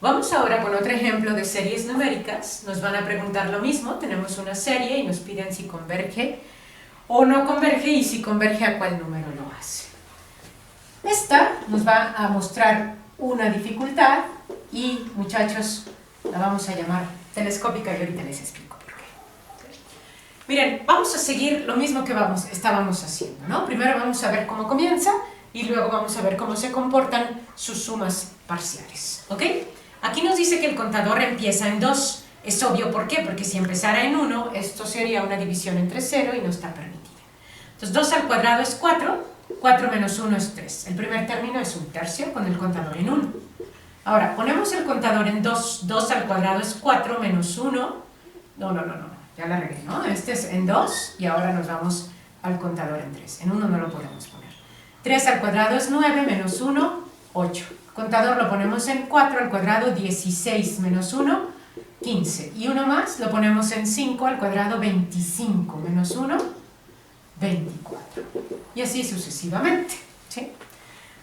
Vamos ahora con otro ejemplo de series numéricas. Nos van a preguntar lo mismo. Tenemos una serie y nos piden si converge o no converge y si converge a cuál número lo hace. Esta nos va a mostrar una dificultad y, muchachos, la vamos a llamar telescópica y ahorita les explico por qué. Miren, vamos a seguir lo mismo que estábamos haciendo, ¿no? Primero vamos a ver cómo comienza y luego vamos a ver cómo se comportan sus sumas parciales, ¿ok? Aquí nos dice que el contador empieza en 2. Es obvio, ¿por qué? Porque si empezara en 1, esto sería una división entre 0 y no está permitida. Entonces 2 al cuadrado es 4, 4 menos 1 es 3. El primer término es 1/3 con el contador en 1. Ahora, ponemos el contador en 2. 2 al cuadrado es 4 menos 1. No, ya la regué, ¿no? Este es en 2 y ahora nos vamos al contador en 3. En 1 no lo podemos poner. 3 al cuadrado es 9 menos 1, 8. Contador lo ponemos en 4 al cuadrado, 16 menos 1, 15. Y uno más lo ponemos en 5 al cuadrado, 25 menos 1, 24. Y así sucesivamente, ¿sí?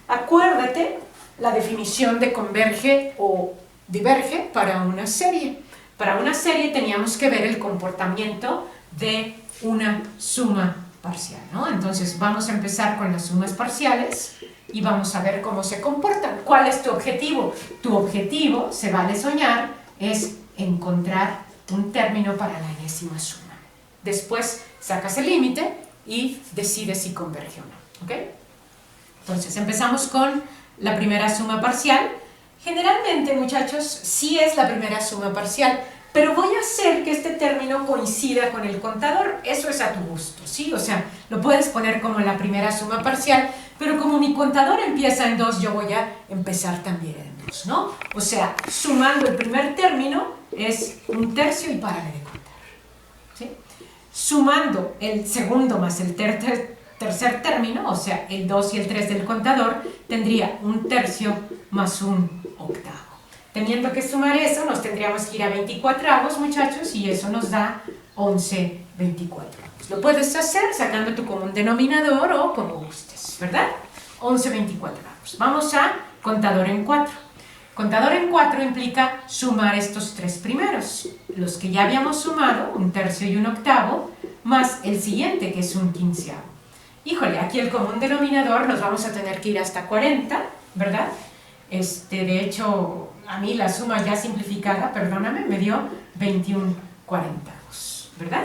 Acuérdate la definición de converge o diverge para una serie. Para una serie teníamos que ver el comportamiento de una suma parcial, ¿no? Entonces vamos a empezar con las sumas parciales y vamos a ver cómo se comportan. ¿Cuál es tu objetivo? Tu objetivo, se vale soñar, es encontrar un término para la enésima suma. Después sacas el límite y decides si converge o no, ¿ok? Entonces empezamos con la primera suma parcial. Generalmente, muchachos, sí es la primera suma parcial, pero voy a hacer que este término coincida con el contador. Eso es a tu gusto, ¿sí? O sea, lo puedes poner como la primera suma parcial, pero como mi contador empieza en 2, yo voy a empezar también en 2, ¿no? O sea, sumando el primer término es 1/3 y párale de contar, ¿sí? Sumando el segundo más el tercer término, o sea, el 2 y el 3 del contador, tendría 1/3 más 1/8. Teniendo que sumar eso, nos tendríamos que ir a 24avos, muchachos, y eso nos da 11/24. Lo puedes hacer sacando tu común denominador o como gustes, ¿verdad? 11/24avos. Vamos a contador en 4. Contador en 4 implica sumar estos tres primeros, los que ya habíamos sumado, 1/3 y 1/8, más el siguiente, que es 1/15. Híjole, aquí el común denominador nos vamos a tener que ir hasta 40, ¿verdad? De hecho, a mí la suma ya simplificada, perdóname, me dio 21/40, ¿verdad?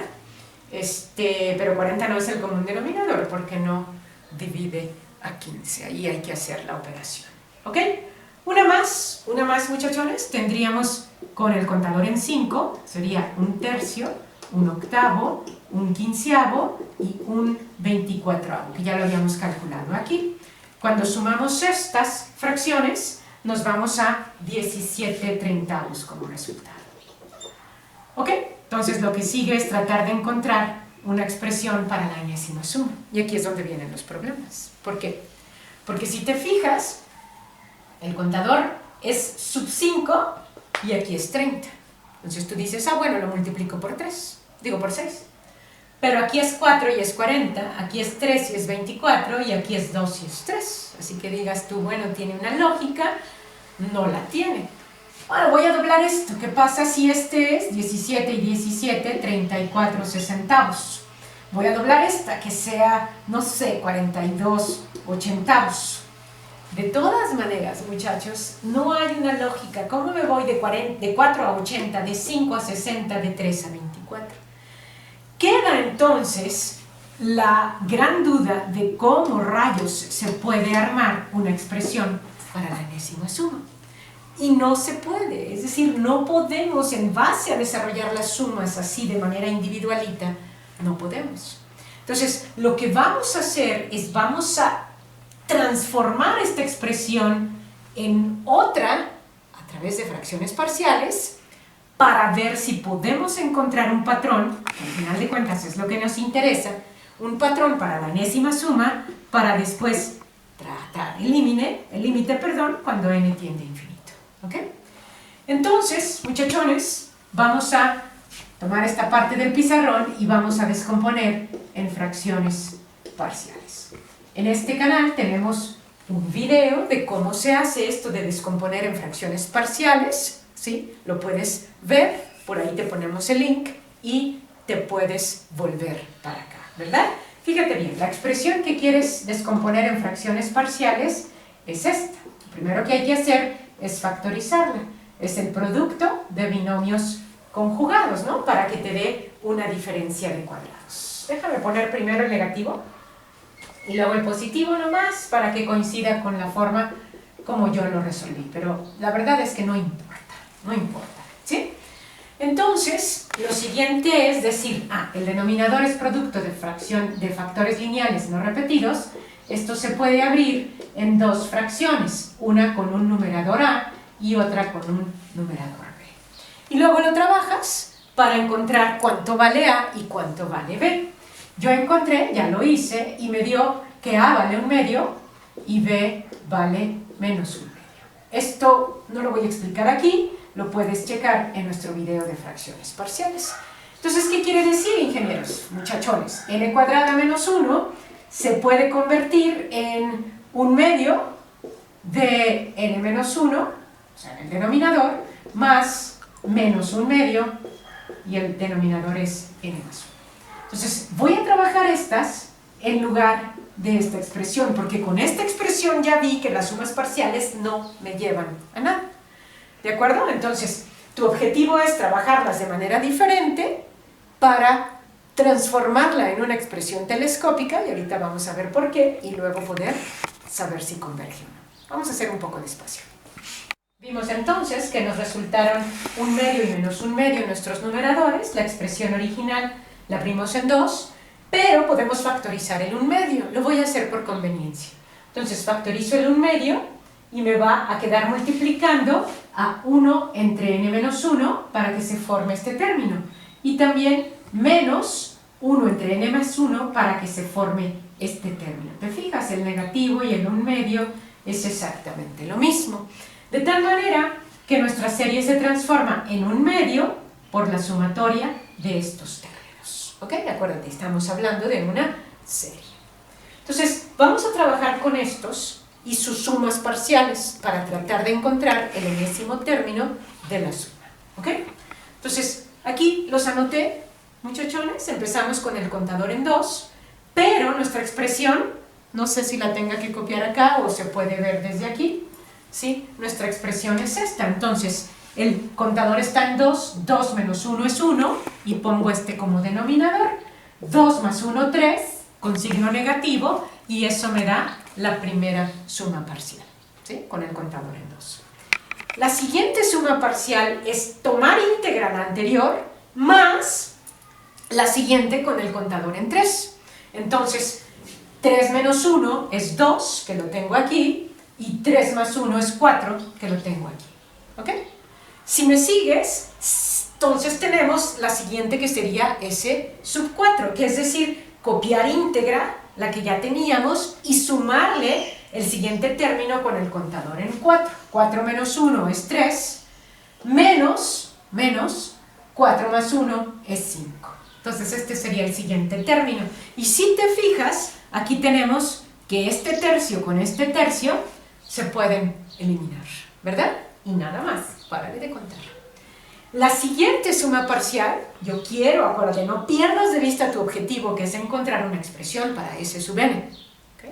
Pero 40 no es el común denominador porque no divide a 15, ahí hay que hacer la operación, ¿ok? Una más, muchachones, tendríamos con el contador en 5, sería 1/3, 1/8, 1/15 y 1/24, que ya lo habíamos calculado aquí. Cuando sumamos estas fracciones, nos vamos a 17/30 como resultado. ¿Ok? Entonces lo que sigue es tratar de encontrar una expresión para la enésima suma. Y aquí es donde vienen los problemas. ¿Por qué? Porque si te fijas, el contador es sub 5 y aquí es 30. Entonces tú dices, bueno, lo multiplico por 6. Pero aquí es 4 y es 40, aquí es 3 y es 24 y aquí es 2 y es 3. Así que digas tú, bueno, tiene una lógica, no la tiene. Ahora voy a doblar esto. ¿Qué pasa si este es 17 y 17, 34 sesentavos? Voy a doblar esta, que sea, no sé, 42 ochentavos. De todas maneras, muchachos, no hay una lógica. ¿Cómo me voy de 4 a 80, de 5 a 60, de 3 a 24? Queda entonces la gran duda de cómo rayos se puede armar una expresión para la enésima suma. Y no se puede, es decir, no podemos en base a desarrollar las sumas así de manera individualita, no podemos. Entonces, lo que vamos a hacer es vamos a transformar esta expresión en otra a través de fracciones parciales para ver si podemos encontrar un patrón, que al final de cuentas es lo que nos interesa, un patrón para la enésima suma, para después tratar el límite, cuando n tiende a infinito. ¿Ok? Entonces, muchachones, vamos a tomar esta parte del pizarrón y vamos a descomponer en fracciones parciales. En este canal tenemos un video de cómo se hace esto de descomponer en fracciones parciales, ¿sí? Lo puedes ver, por ahí te ponemos el link y te puedes volver para acá, ¿verdad? Fíjate bien, la expresión que quieres descomponer en fracciones parciales es esta. Lo primero que hay que hacer es factorizarla. Es el producto de binomios conjugados, ¿no? Para que te dé una diferencia de cuadrados. Déjame poner primero el negativo y luego el positivo nomás para que coincida con la forma como yo lo resolví. Pero la verdad es que no importa, ¿sí? Entonces, lo siguiente es decir, el denominador es producto de factores lineales no repetidos. Esto se puede abrir en dos fracciones, una con un numerador A y otra con un numerador B. Y luego lo trabajas para encontrar cuánto vale A y cuánto vale B. Yo encontré, ya lo hice, y me dio que A vale 1/2 y B vale menos 1/2. Esto no lo voy a explicar aquí, lo puedes checar en nuestro video de fracciones parciales. Entonces, ¿qué quiere decir, ingenieros, muchachones? N cuadrada menos 1 se puede convertir en 1/2 de N menos 1, o sea, en el denominador, más menos 1/2, y el denominador es N más 1. Entonces, voy a trabajar estas en lugar de esta expresión, porque con esta expresión ya vi que las sumas parciales no me llevan a nada. ¿De acuerdo? Entonces, tu objetivo es trabajarlas de manera diferente para transformarla en una expresión telescópica, y ahorita vamos a ver por qué, y luego poder saber si converge o no. Vamos a hacer un poco despacio. Vimos entonces que nos resultaron 1/2 y menos 1/2 nuestros numeradores. La expresión original la abrimos en 2, pero podemos factorizar el 1/2. Lo voy a hacer por conveniencia. Entonces factorizo el 1/2 y me va a quedar multiplicando a 1 entre n menos 1 para que se forme este término. Y también menos 1 entre n más 1 para que se forme este término. ¿Te fijas? El negativo y el 1/2 es exactamente lo mismo. De tal manera que nuestra serie se transforma en 1/2 por la sumatoria de estos términos. ¿Ok? Acuérdate, estamos hablando de una serie. Entonces, vamos a trabajar con estos y sus sumas parciales para tratar de encontrar el enésimo término de la suma. ¿Ok? Entonces, aquí los anoté, muchachones. Empezamos con el contador en 2, pero nuestra expresión, no sé si la tenga que copiar acá o se puede ver desde aquí, ¿sí? Nuestra expresión es esta. Entonces, el contador está en 2, 2 menos 1 es 1, y pongo este como denominador. 2 más 1, 3, con signo negativo, y eso me da la primera suma parcial, ¿sí? Con el contador en 2. La siguiente suma parcial es tomar íntegra la anterior, más la siguiente con el contador en 3. Entonces, 3 menos 1 es 2, que lo tengo aquí, y 3 más 1 es 4, que lo tengo aquí. ¿Ok? Si me sigues, entonces tenemos la siguiente, que sería S sub 4, que es decir, copiar íntegra, la que ya teníamos, y sumarle el siguiente término con el contador en 4. 4 menos 1 es 3, menos 4 más 1 es 5. Entonces este sería el siguiente término. Y si te fijas, aquí tenemos que este tercio con este tercio se pueden eliminar, ¿verdad? Y nada más, párale de contar. La siguiente suma parcial, yo quiero, acuérdate, no pierdas de vista tu objetivo, que es encontrar una expresión para S sub n. ¿Okay?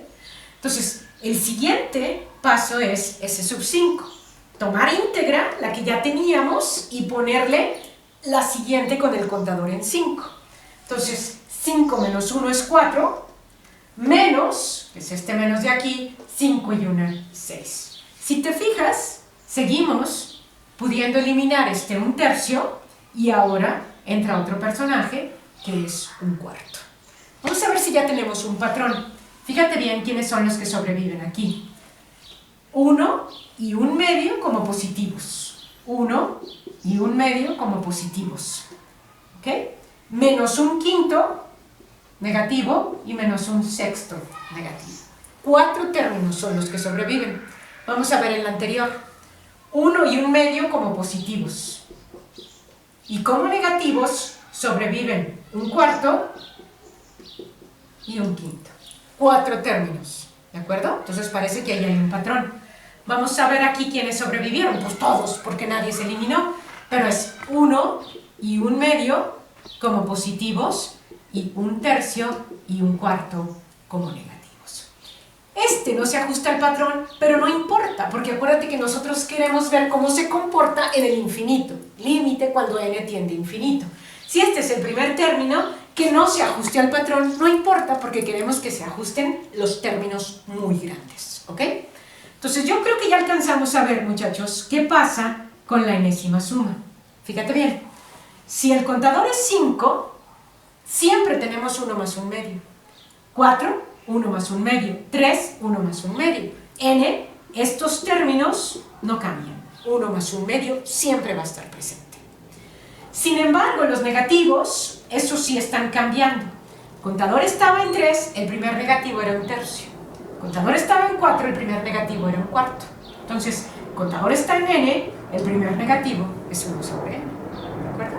Entonces, el siguiente paso es S sub 5. Tomar íntegra, la que ya teníamos, y ponerle la siguiente con el contador en 5. Entonces, 5 menos 1 es 4, menos, que es este menos de aquí, 5 y 1, 6. Si te fijas, seguimos pudiendo eliminar este 1/3, y ahora entra otro personaje que es 1/4. Vamos a ver si ya tenemos un patrón. Fíjate bien quiénes son los que sobreviven aquí. 1 y 1/2 como positivos. 1 y 1/2 como positivos. ¿Ok? Menos 1/5 negativo y menos 1/6 negativo. 4 términos son los que sobreviven. Vamos a ver el anterior. 1 y 1/2 como positivos. Y como negativos sobreviven 1/4 y 1/5. 4 términos. ¿De acuerdo? Entonces parece que ahí hay un patrón. Vamos a ver aquí quiénes sobrevivieron. Pues todos, porque nadie se eliminó. Pero es 1 y 1/2 como positivos y 1/3 y 1/4 como negativos. Este no se ajusta al patrón, pero no importa, porque acuérdate que nosotros queremos ver cómo se comporta en el infinito. Límite cuando n tiende a infinito. Si este es el primer término que no se ajuste al patrón, no importa, porque queremos que se ajusten los términos muy grandes, ¿ok? Entonces yo creo que ya alcanzamos a ver, muchachos, qué pasa con la enésima suma. Fíjate bien, si el contador es 5, siempre tenemos 1 más 1/2. 4, 1 más 1/2. 3, 1 más 1/2. N, estos términos no cambian. 1 más 1/2 siempre va a estar presente. Sin embargo, los negativos, esos sí están cambiando. El contador estaba en 3, el primer negativo era 1/3. El contador estaba en 4, el primer negativo era 1/4. Entonces, el contador está en n, el primer negativo es 1 sobre n. ¿De acuerdo?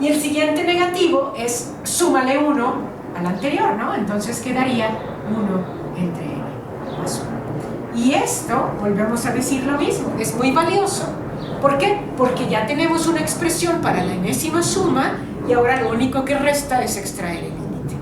Y el siguiente negativo es súmale 1 al anterior, ¿no? Entonces quedaría 1 entre n más 1. Y esto, volvemos a decir lo mismo, es muy valioso. ¿Por qué? Porque ya tenemos una expresión para la enésima suma y ahora lo único que resta es extraer el límite.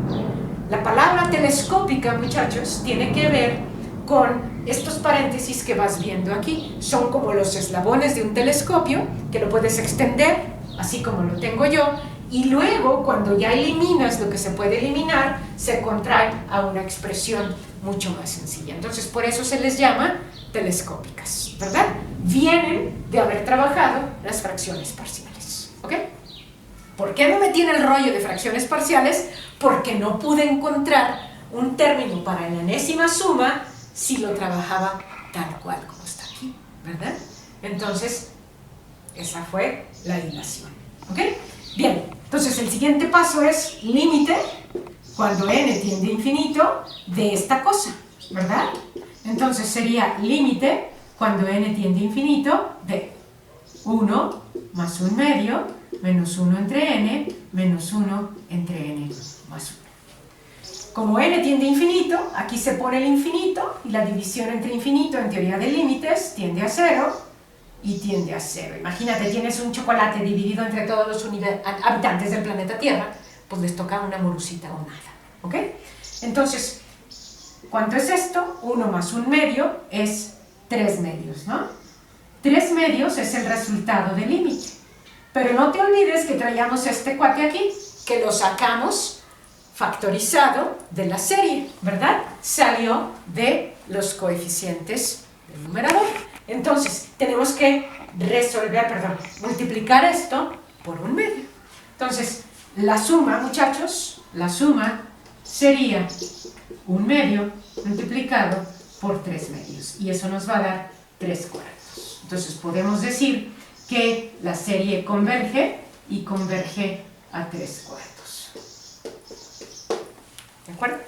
La palabra telescópica, muchachos, tiene que ver con estos paréntesis que vas viendo aquí. Son como los eslabones de un telescopio, que lo puedes extender, así como lo tengo yo, y luego, cuando ya eliminas lo que se puede eliminar, se contrae a una expresión mucho más sencilla. Entonces, por eso se les llama telescópicas, ¿verdad? Vienen de haber trabajado las fracciones parciales, ¿ok? ¿Por qué me metí en el rollo de fracciones parciales? Porque no pude encontrar un término para la enésima suma si lo trabajaba tal cual como está aquí, ¿verdad? Entonces, esa fue la dilación, ¿ok? Bien, entonces el siguiente paso es límite cuando n tiende a infinito de esta cosa, ¿verdad? Entonces sería límite cuando n tiende a infinito de 1 más 1/2 menos 1 entre n menos 1 entre n más 1. Como n tiende a infinito, aquí se pone el infinito y la división entre infinito en teoría de límites tiende a 0 y tiende a 0. Imagínate, tienes un chocolate dividido entre todos los habitantes del planeta Tierra, pues les toca una morucita o nada, ¿ok? Entonces, ¿cuánto es esto? 1 más 1/2 es 3/2, ¿no? 3/2 es el resultado del límite. Pero no te olvides que traíamos este cuate aquí, que lo sacamos factorizado de la serie, ¿verdad? Salió de los coeficientes del numerador. Entonces, tenemos que multiplicar esto por 1/2. Entonces, la suma, muchachos, la suma sería 1/2 multiplicado por 3/2. Y eso nos va a dar 3/4. Entonces, podemos decir que la serie converge y converge a 3/4. ¿De acuerdo?